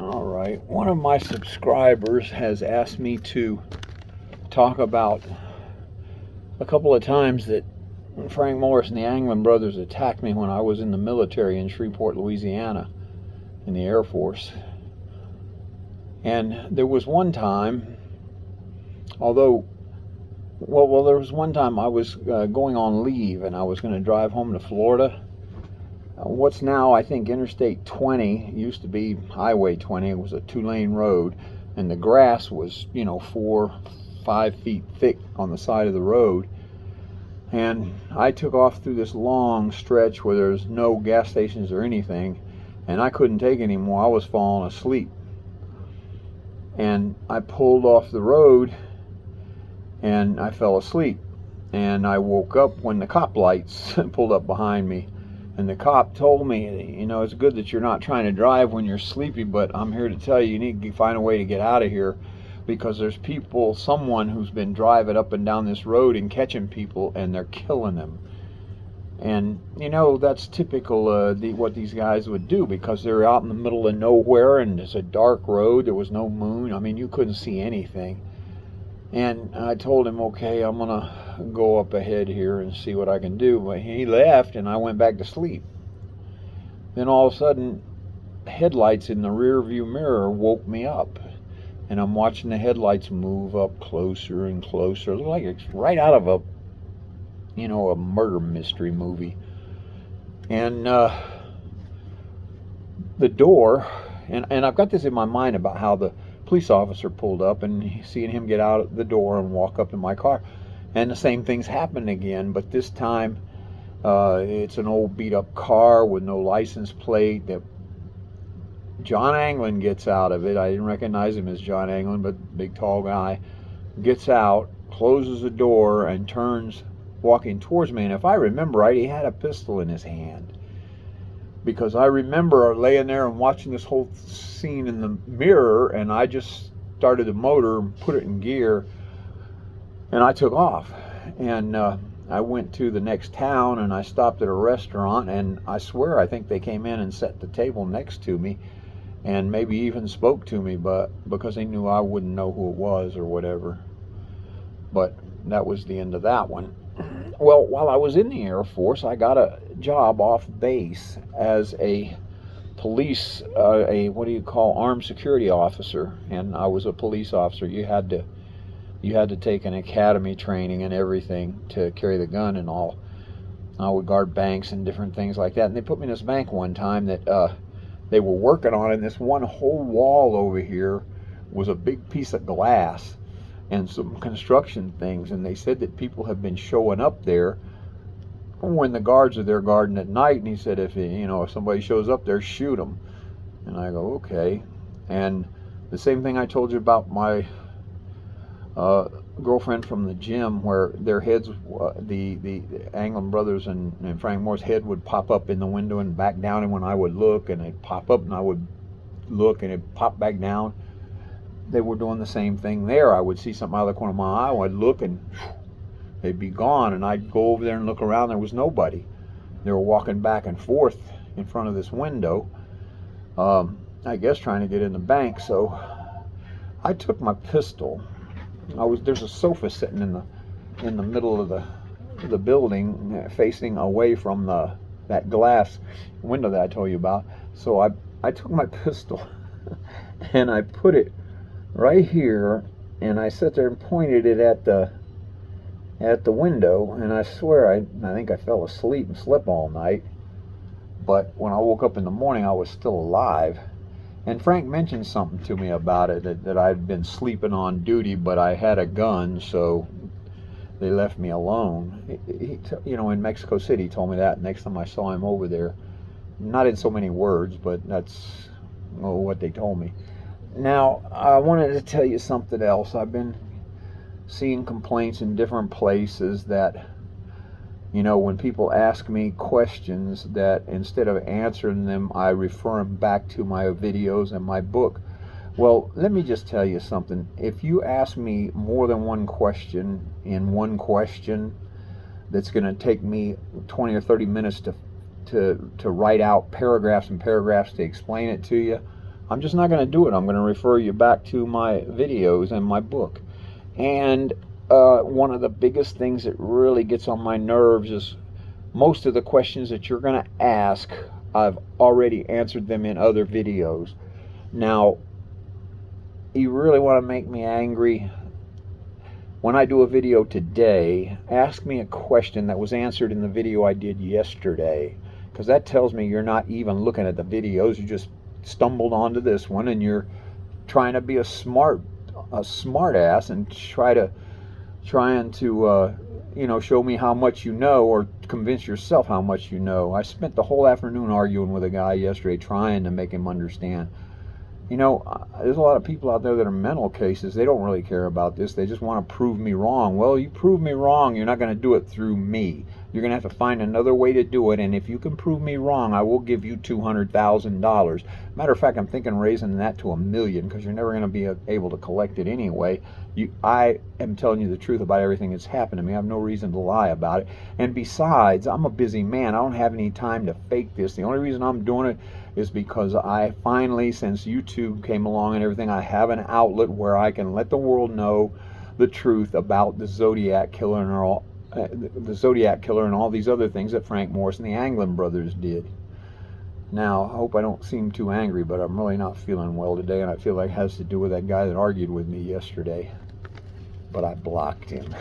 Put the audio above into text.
All right. One of my subscribers has asked me to talk about a couple of times that Frank Morris and the Anglin brothers attacked me when I was in the military in Shreveport, Louisiana, in the Air Force. And there was one time, there was one time I was going on leave and I was going to drive home to Florida. What's now, I think, Interstate 20 used to be Highway 20. It was a 2-lane road, and the grass was, 4-5 feet thick on the side of the road. And I took off through this long stretch where there's no gas stations or anything, and I couldn't take anymore. I was falling asleep. And I pulled off the road, and I fell asleep. And I woke up when the cop lights pulled up behind me. And the cop told me, it's good that you're not trying to drive when you're sleepy, but I'm here to tell you, you need to find a way to get out of here, because there's someone who's been driving up and down this road and catching people, and they're killing them. And, that's typical what these guys would do, because they're out in the middle of nowhere, and it's a dark road. There was no moon. I mean, you couldn't see anything. And I told him, okay, I'm going to go up ahead here and see what I can do. But he left, and I went back to sleep. Then all of a sudden, headlights in the rear view mirror woke me up. And I'm watching the headlights move up closer and closer. It looked like it's right out of a murder mystery movie. And the door, and I've got this in my mind about how the police officer pulled up and seeing him get out the door and walk up in my car, and the same thing's happened again, but this time it's an old beat up car with no license plate. That John Anglin gets out of it. I didn't recognize him as John Anglin, but big tall guy gets out, closes the door, and turns walking towards me. And if I remember right, he had a pistol in his hand, because I remember laying there and watching this whole scene in the mirror, and I just started the motor and put it in gear, and I took off. And I went to the next town, and I stopped at a restaurant, and I swear I think they came in and sat at the table next to me and maybe even spoke to me, but because they knew I wouldn't know who it was or whatever. But that was the end of that one. Well, while I was in the Air Force, I got a job off base as a police, armed security officer, and I was a police officer. You had to take an academy training and everything to carry the gun and all. I would guard banks and different things like that. And they put me in this bank one time that they were working on, and this one whole wall over here was a big piece of glass and some construction things, and they said that people have been showing up there when the guards are there guarding at night, and he said if somebody shows up there, shoot them. And I go, okay. And the same thing I told you about my girlfriend from the gym, where their heads, the Anglin brothers and Frank Moore's head would pop up in the window and back down, and when I would look, and it'd pop up, and I would look, and it'd pop back down. They were doing the same thing there. I would see something out of the corner of my eye, I'd look, and they'd be gone, and I'd go over there and look around. There was nobody. They were walking back and forth in front of this window, I guess trying to get in the bank. So I took my pistol. There's a sofa sitting in the middle of the building, facing away from that glass window that I told you about. So I took my pistol and I put it right here, and I sat there and pointed it at the window, and I swear I think I fell asleep and slept all night. But when I woke up in the morning, I was still alive. And Frank mentioned something to me about it, that I'd been sleeping on duty, but I had a gun, so they left me alone. In Mexico City, he told me that next time I saw him over there. Not in so many words, but that's what they told me. Now, I wanted to tell you something else. I've been seeing complaints in different places that, when people ask me questions, that instead of answering them, I refer them back to my videos and my book. Well, let me just tell you something. If you ask me more than one question in one question, that's going to take me 20 or 30 minutes to write out paragraphs and paragraphs to explain it to you, I'm just not going to do it. I'm going to refer you back to my videos and my book. And one of the biggest things that really gets on my nerves is most of the questions that you're going to ask, I've already answered them in other videos. Now, you really want to make me angry? When I do a video today, ask me a question that was answered in the video I did yesterday, because that tells me you're not even looking at the videos. You just stumbled onto this one and you're trying to be a smart ass and trying to show me how much you know, or convince yourself how much you know. I spent the whole afternoon arguing with a guy yesterday trying to make him understand. There's a lot of people out there that are mental cases. They don't really care about this. They just want to prove me wrong. Well, you prove me wrong, you're not going to do it through me. You're going to have to find another way to do it, and if you can prove me wrong, I will give you $200,000. Matter of fact, I'm thinking raising that to $1 million, because you're never going to be able to collect it anyway. I am telling you the truth about everything that's happened to me. I have no reason to lie about it. And besides, I'm a busy man. I don't have any time to fake this. The only reason I'm doing it is because I finally, since YouTube came along and everything, I have an outlet where I can let the world know the truth about the Zodiac Killer and all these other things that Frank Morris and the Anglin brothers did. Now, I hope I don't seem too angry, but I'm really not feeling well today, and I feel like it has to do with that guy that argued with me yesterday. But I blocked him.